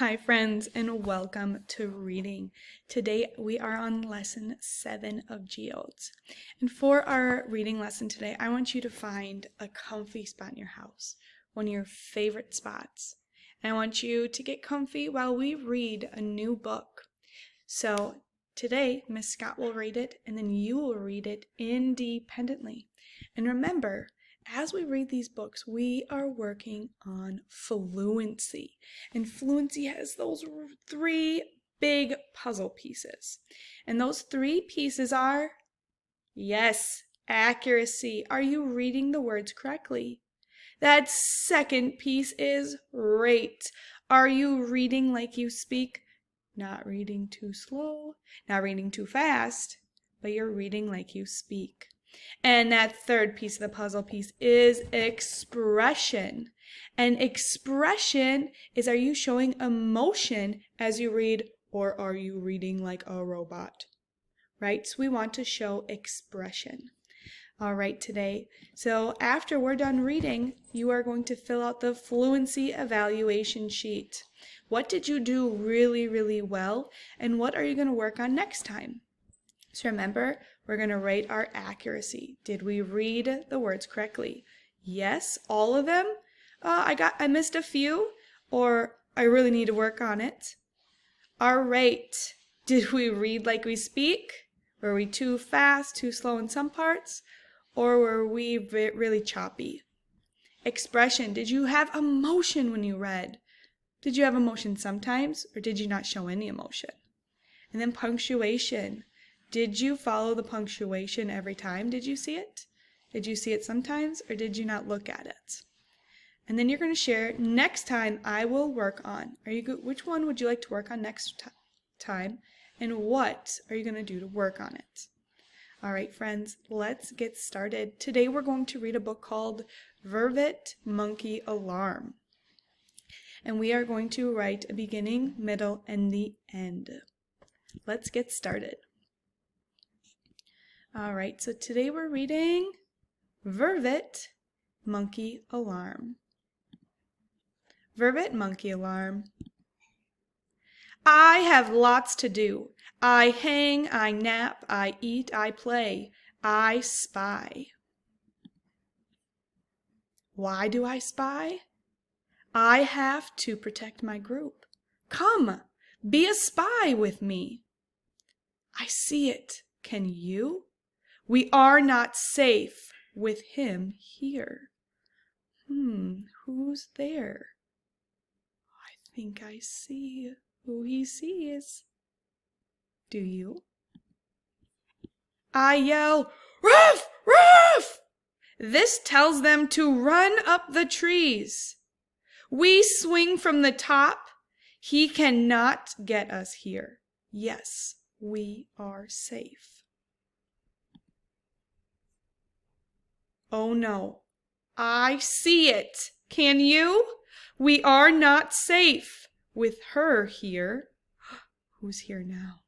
Hi friends, and welcome to reading. Today we are on lesson 7 of Geodes. And for our reading lesson today, I want you to find a comfy spot in your house, one of your favorite spots. And I want you to get comfy while we read a new book. So today, Miss Scott will read it, and then you will read it independently. And remember, as we read these books, we are working on fluency. And fluency has those 3 big puzzle pieces. And those 3 pieces are, yes, accuracy. Are you reading the words correctly? That second piece is rate. Are you reading like you speak? Not reading too slow, not reading too fast, but you're reading like you speak. And that third piece of the puzzle piece is expression. And expression is, are you showing emotion as you read, or are you reading like a robot? Right? So we want to show expression. All right, today. So after we're done reading, you are going to fill out the fluency evaluation sheet. What did you do really, really well? And what are you going to work on next time? So remember, we're going to rate our accuracy. Did we read the words correctly? Yes, all of them. I missed a few, or I really need to work on it. Our rate. Did we read like we speak? Were we too fast, too slow in some parts? Or were we really choppy? Expression. Did you have emotion when you read? Did you have emotion sometimes, or did you not show any emotion? And then punctuation. Did you follow the punctuation every time? Did you see it? Did you see it sometimes, or did you not look at it? And then you're going to share, next time I will work on. Which one would you like to work on next time? And what are you going to do to work on it? All right, friends, let's get started. Today we're going to read a book called Vervet, Monkey Alarm. And we are going to write a beginning, middle, and the end. Let's get started. All right, so today we're reading Vervet, Monkey Alarm. Vervet, Monkey Alarm. I have lots to do. I hang, I nap, I eat, I play. I spy. Why do I spy? I have to protect my group. Come, be a spy with me. I see it. Can you? We are not safe with him here. Who's there? I think I see who he sees. Do you? I yell, "Ruff! Ruff!" This tells them to run up the trees. We swing from the top. He cannot get us here. Yes, we are safe. Oh no, I see it. Can you? We are not safe with her here. Who's here now?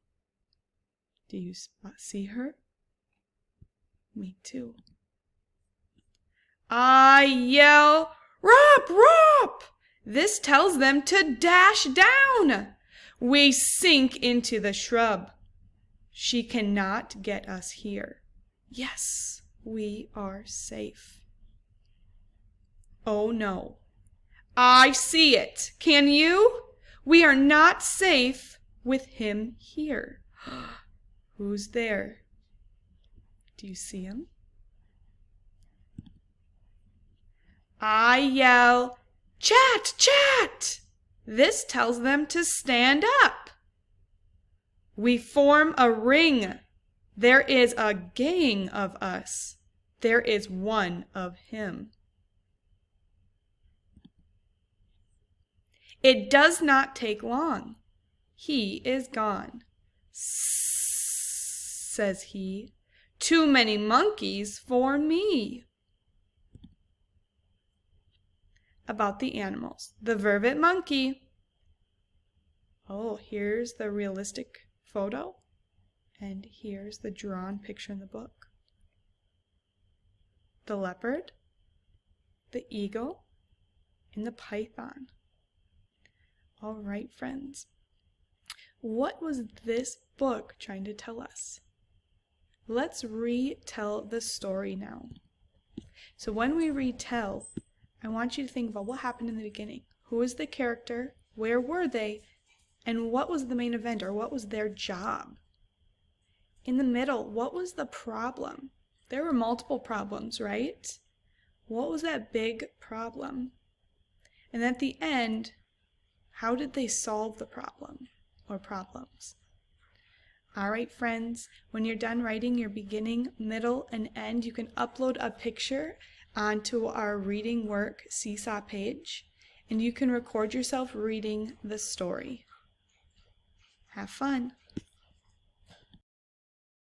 Do you see her? Me too. I yell, "Rop, rop!" This tells them to dash down. We sink into the shrub. She cannot get us here. Yes, we are safe. Oh no, I see it. Can you? We are not safe with him here. Who's there? Do you see him? I yell, "Chat, chat!" This tells them to stand up. We form a ring. There is a gang of us. There is one of him. It does not take long. He is gone. Says he. Too many monkeys for me. About the animals. The vervet monkey. Oh, here's the realistic photo. And here's the drawn picture in the book. The leopard, the eagle, and the python. All right, friends. What was this book trying to tell us? Let's retell the story now. So when we retell, I want you to think about what happened in the beginning. Who was the character? Where were they? And what was the main event, or what was their job? In the middle, what was the problem? There were multiple problems, right? What was that big problem? And at the end, how did they solve the problem or problems? All right, friends, when you're done writing your beginning, middle, and end, you can upload a picture onto our reading work Seesaw page, and you can record yourself reading the story. Have fun.